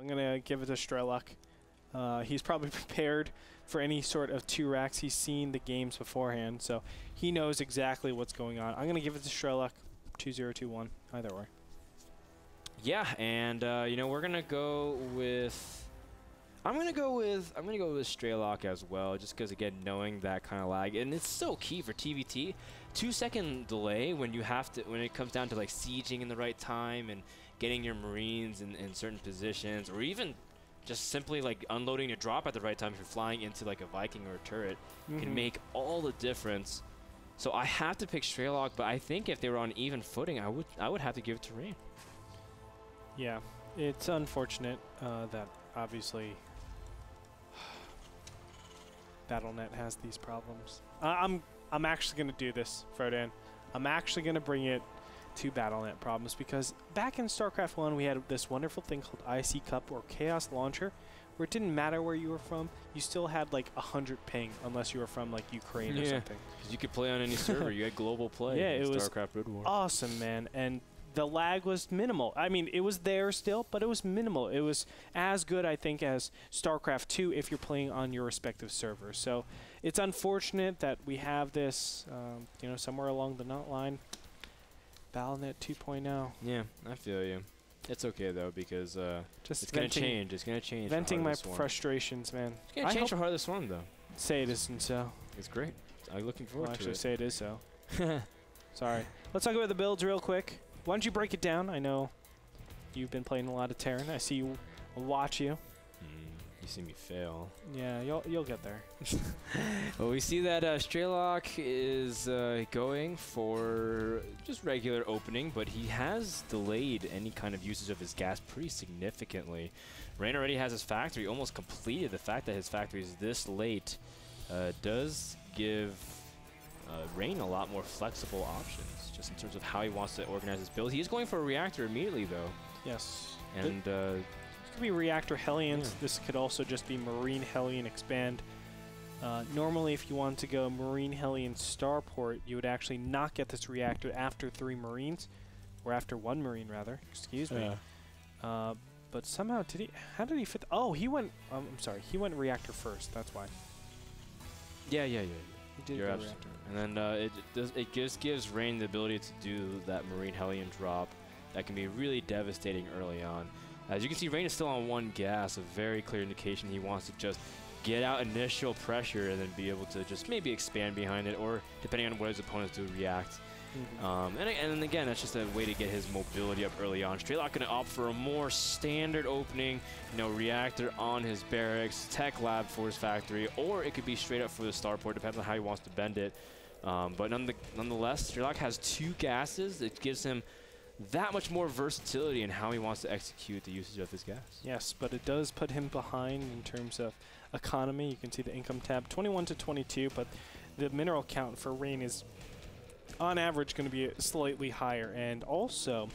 I'm going to give it to Strelok. He's probably prepared for any sort of 2 racks. He's seen the games beforehand, so he knows exactly what's going on. I'm going to give it to Strelok, 2-0, 2-1, either way. Yeah, and you know, we're gonna go with. I'm gonna go with Strelok as well, just because again, knowing that kind of lag, and it's so key for TVT. 2-second delay when you have to, when it comes down to like sieging in the right time and getting your Marines in certain positions, or even just simply like unloading your drop at the right time if you're flying into like a Viking or a turret, can make all the difference. So I have to pick Strelok, but I think if they were on even footing, I would have to give it to Rain. Yeah, it's unfortunate that obviously Battle.net has these problems. I'm actually going to do this, Frodan. I'm actually going to bring it to Battle.net problems, because back in StarCraft 1 we had this wonderful thing called IC Cup or Chaos Launcher, where it didn't matter where you were from, you still had like 100 ping unless you were from like Ukraine or something. Because you could play on any server, you had global play. Yeah, it was StarCraft Brood War. Awesome, man. And the lag was minimal. I mean, it was there still, but it was minimal. It was as good, I think, as StarCraft 2 if you're playing on your respective servers. So it's unfortunate that we have this, you know, somewhere along the nut line. Battle.net 2.0. Yeah, I feel you. It's okay though, because it's gonna change. It's gonna change. Venting my frustrations, man. It's gonna change for Heart of the Swarm though. Say it isn't so. It's great. I'm looking forward to it. Actually, say it is so. Sorry. Let's talk about the builds real quick. Why don't you break it down? I know you've been playing a lot of Terran. I see you. I'll watch you. You see me fail. Yeah, you'll get there. Well, we see that Strelok is going for just regular opening, but he has delayed any kind of usage of his gas pretty significantly. Rain already has his factory almost completed. The fact that his factory is this late does give Rain a lot more flexible options, just in terms of how he wants to organize his build. He is going for a reactor immediately, though. Yes. And this could be reactor Hellions. Yeah. This could also just be Marine Hellion expand. Normally, if you want to go Marine Hellion Starport, you would actually not get this reactor after 3 Marines, or after 1 Marine rather. Excuse me. But somehow did he? How did he fit? Oh, he went. I'm sorry. He went reactor first. That's why. Yeah. He did You're go reactor. And then it just gives Rain the ability to do that Marine Hellion drop that can be really devastating early on. As you can see, Rain is still on 1 gas, a very clear indication he wants to just get out initial pressure and then be able to just maybe expand behind it, or depending on what his opponents do, react. And again, that's just a way to get his mobility up early on. Strelok going to opt for a more standard opening, you know, reactor on his barracks, tech lab for his factory, or it could be straight up for the starport, depends on how he wants to bend it. But nonetheless, Strelok has 2 gases. It gives him that much more versatility in how he wants to execute the usage of his gas. Yes, but it does put him behind in terms of economy. You can see the income tab, 21 to 22, but the mineral count for Rain is on average going to be slightly higher. And also,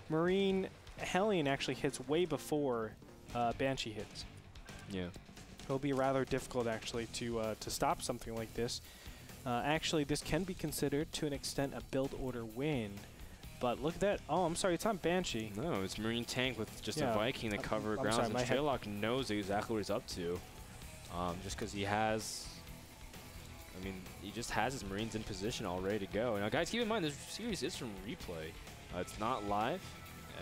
Marine Hellion actually hits way before Banshee hits. Yeah. It'll be rather difficult actually to stop something like this. Actually, this can be considered to an extent a build order win. But look at that. Oh, I'm sorry, it's not Banshee. No, it's Marine Tank with just a Viking that cover grounds. And Strelok knows exactly what he's up to. Just because he has... I mean, he just has his Marines in position all ready to go. Now, guys, keep in mind, this series is from replay. It's not live,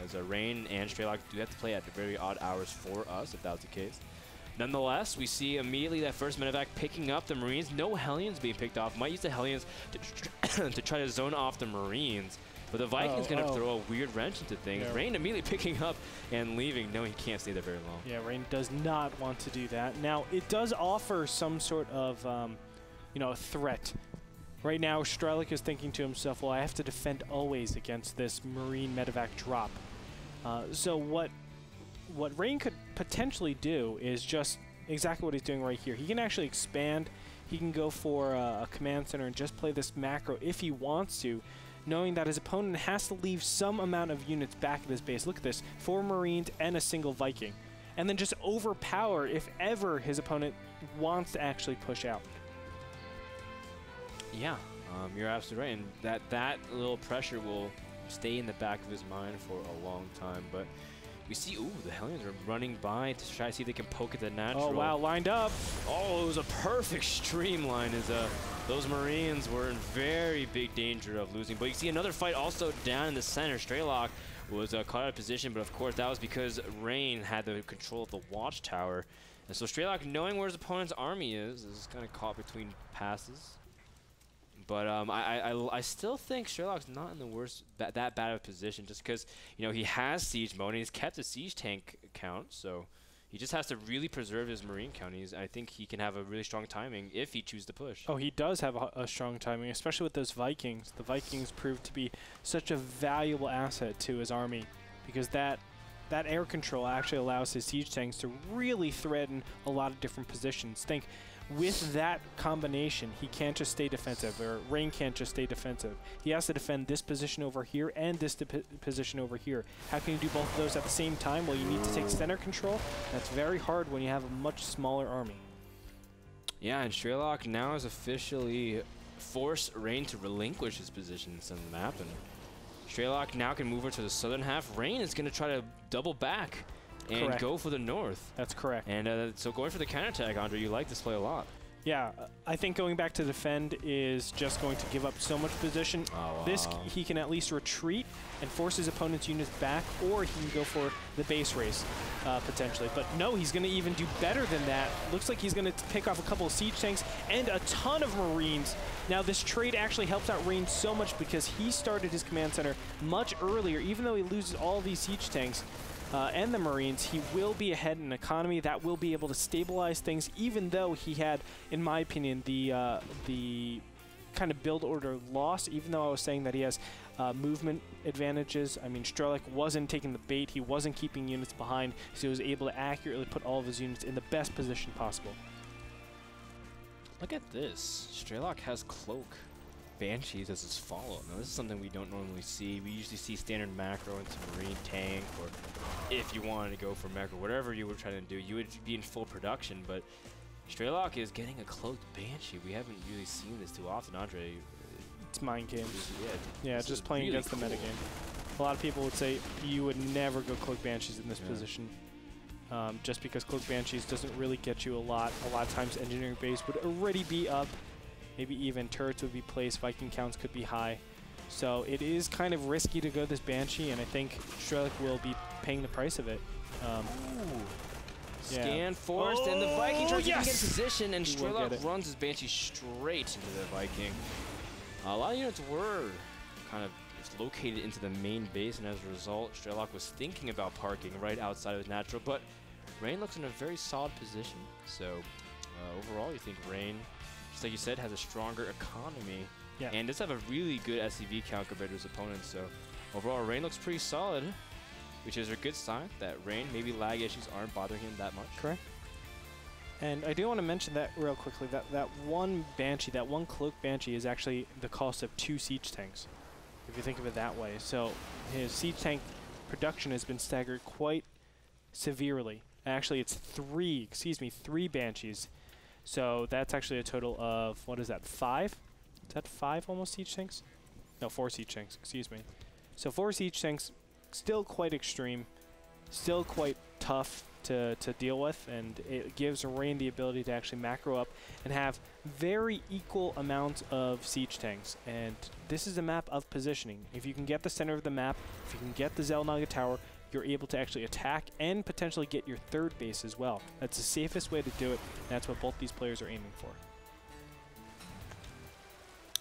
as Rain and Strelok do have to play at very odd hours for us, if that was the case. Nonetheless, we see immediately that first medevac picking up the Marines. No Hellions being picked off. Might use the Hellions to try to zone off the Marines. But the Viking's going to throw a weird wrench into things. Yeah. Rain immediately picking up and leaving. No, he can't stay there very long. Yeah, Rain does not want to do that. Now, it does offer some sort of, you know, a threat. Right now, Strelok is thinking to himself, well, I have to defend always against this Marine medevac drop. So what Rain could potentially do is just exactly what he's doing right here. He can actually expand. He can go for a command center and just play this macro if he wants to, knowing that his opponent has to leave some amount of units back at his base. Look at this, 4 Marines and a single Viking. And then just overpower if ever his opponent wants to actually push out. Yeah, you're absolutely right. And that little pressure will stay in the back of his mind for a long time. But We see, ooh, the Hellions are running by to try to see if they can poke at the natural. Oh, wow, lined up. Oh, it was a perfect streamline as those Marines were in very big danger of losing. But you see another fight also down in the center. Strelok was caught out of position, but of course that was because Rain had the control of the watchtower. And so Strelok, knowing where his opponent's army is kind of caught between passes. But I still think Strelok's not in the worst, that bad of a position, just because, you know, he has siege mode and he's kept a siege tank count, so he just has to really preserve his Marine count. I think he can have a really strong timing if he chooses to push. Oh, he does have a strong timing, especially with those Vikings. The Vikings proved to be such a valuable asset to his army, because that air control actually allows his siege tanks to really threaten a lot of different positions. Think, with that combination, he can't just stay defensive, or Rain can't just stay defensive. He has to defend this position over here and this position over here. How can you do both of those at the same time? Well, you need to take center control. That's very hard when you have a much smaller army. Yeah, and Strelok now has officially forced Rain to relinquish his position in the center of the map, and Strelok now can move over to the southern half. Rain is going to try to double back and go for the north. That's correct. And so going for the counterattack, Andre, you like this play a lot. Yeah, I think going back to defend is just going to give up so much position. This, he can at least retreat and force his opponent's units back, or he can go for the base race, potentially. But no, he's going to even do better than that. Looks like he's going to pick off a couple of siege tanks and a ton of Marines. Now, this trade actually helps out Rain so much because he started his command center much earlier. Even though he loses all these siege tanks, and the Marines, he will be ahead in economy. That will be able to stabilize things, even though he had, in my opinion, the kind of build order loss, even though I was saying that he has movement advantages. I mean, Strelok wasn't taking the bait. He wasn't keeping units behind, so he was able to accurately put all of his units in the best position possible. Look at this. Strelok has Cloak Banshees as his follow. Now, this is something we don't normally see. We usually see standard macro into Marine tank, or if you wanted to go for mech or whatever you were trying to do, you would be in full production. But Strelok is getting a cloaked Banshee. We haven't really seen this too often, Andre. It's mind games. Yeah, just playing really against the metagame. A lot of people would say you would never go cloak Banshees in this position. Just because cloak Banshees doesn't really get you a lot. A lot of times engineering base would already be up. Maybe even turrets would be placed, Viking counts could be high. So it is kind of risky to go this Banshee, and I think Strelok will be paying the price of it. Scan forced, and the Viking tries to get in position, and Strelok runs his Banshee straight into the Viking. A lot of units were kind of just located into the main base, and as a result, Strelok was thinking about parking right outside of his natural, but Rain looks in a very solid position. So overall, you think Rain, just like you said, has a stronger economy, and does have a really good SCV count compared to his opponents. So overall, Rain looks pretty solid, which is a good sign that Rain, maybe lag issues aren't bothering him that much. Correct. And I do want to mention that real quickly, that one Banshee, that one Cloak Banshee is actually the cost of 2 siege tanks, if you think of it that way. So his siege tank production has been staggered quite severely. Actually, it's 3 Banshees. So that's actually a total of, what is that, 5? Is that 5 almost siege tanks? No, 4 siege tanks, excuse me. So 4 siege tanks, still quite extreme, still quite tough to deal with, and it gives Rain the ability to actually macro up and have very equal amounts of siege tanks. And this is a map of positioning. If you can get the center of the map, if you can get the Xel'Naga Tower, you're able to actually attack and potentially get your 3rd base as well. That's the safest way to do it, and that's what both these players are aiming for.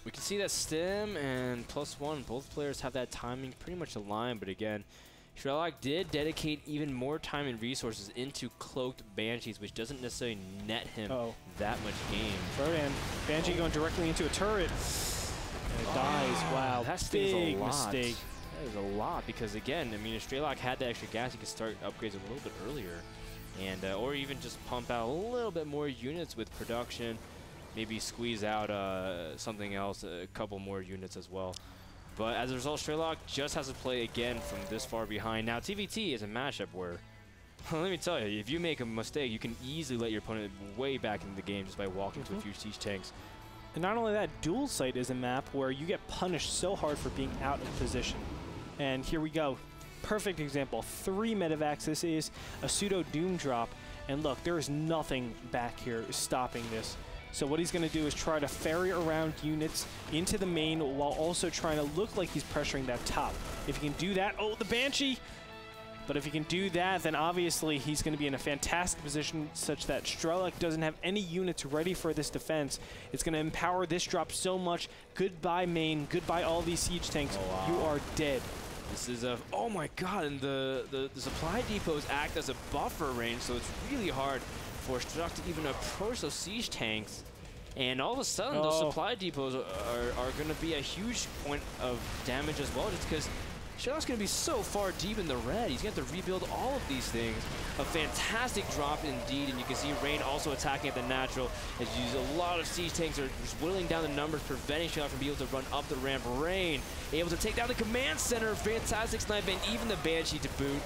We can see that Stim and +1, both players have that timing pretty much aligned, but again, Strelok did dedicate even more time and resources into Cloaked Banshees, which doesn't necessarily net him that much game. Frodan, Banshee going directly into a turret, and it dies. Wow, that's big mistake. That is a lot, because again, I mean, if Strelok had the extra gas, he could start upgrades a little bit earlier, and or even just pump out a little bit more units with production, maybe squeeze out something else, a couple more units as well. But as a result, Strelok just has to play again from this far behind. Now, TVT is a matchup where, let me tell you, if you make a mistake, you can easily let your opponent way back into the game just by walking to a few siege tanks. And not only that, Dual Sight is a map where you get punished so hard for being out of position. And here we go. perfect example. 3 medevacs. This is a pseudo doom drop. And look, there is nothing back here stopping this. So what he's going to do is try to ferry around units into the main while also trying to look like he's pressuring that top. If he can do that, oh, the Banshee! But if he can do that, then obviously he's going to be in a fantastic position such that Strelok doesn't have any units ready for this defense. It's going to empower this drop so much. Goodbye main, goodbye all these siege tanks. Oh, wow. You are dead. This is a, oh my god, and the supply depots act as a buffer range, so it's really hard for Strelok to even approach those siege tanks. And all of a sudden, those supply depots are going to be a huge point of damage as well, just because Strelok's going to be so far deep in the red. He's going to have to rebuild all of these things. A fantastic drop indeed, and you can see Rain also attacking at the natural. As you use a lot of siege tanks are just whittling down the numbers, preventing Strelok from being able to run up the ramp. Rain able to take down the command center. Fantastic snipe, and even the Banshee to boot.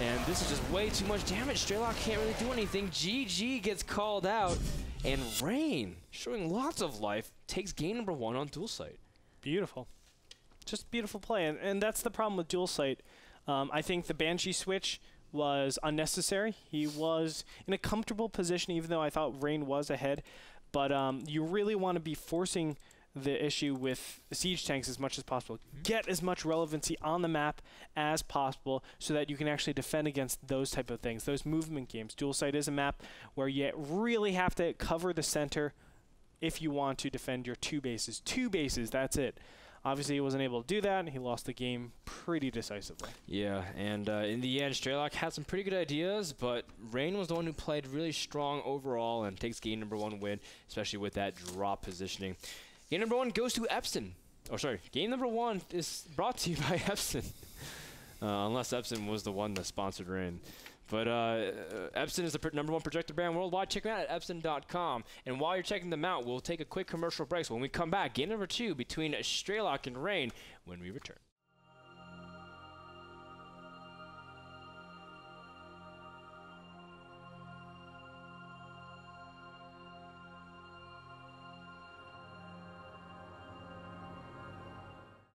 And this is just way too much damage. Strelok can't really do anything. GG gets called out. And Rain, showing lots of life, takes game number 1 on dual site. Beautiful. Just beautiful play. And that's the problem with dual site. I think the Banshee switch was unnecessary. He was in a comfortable position, even though I thought Rain was ahead. But you really want to be forcing the issue with siege tanks as much as possible. Get as much relevancy on the map as possible so that you can actually defend against those type of things, those movement games. Dual site is a map where you really have to cover the center if you want to defend your 2 bases. 2 bases, that's it. Obviously, he wasn't able to do that, and he lost the game pretty decisively. Yeah, and in the end, Strelok had some pretty good ideas, but Rain was the one who played really strong overall and takes game number 1 win, especially with that drop positioning. Game number 1 goes to Epson. Oh, sorry. Game number 1 is brought to you by Epson. Unless Epson was the one that sponsored Rain. But Epson is the number 1 projector brand worldwide. Check them out at epson.com. And while you're checking them out, we'll take a quick commercial break. So when we come back, game number 2 between Strelok and Rain when we return.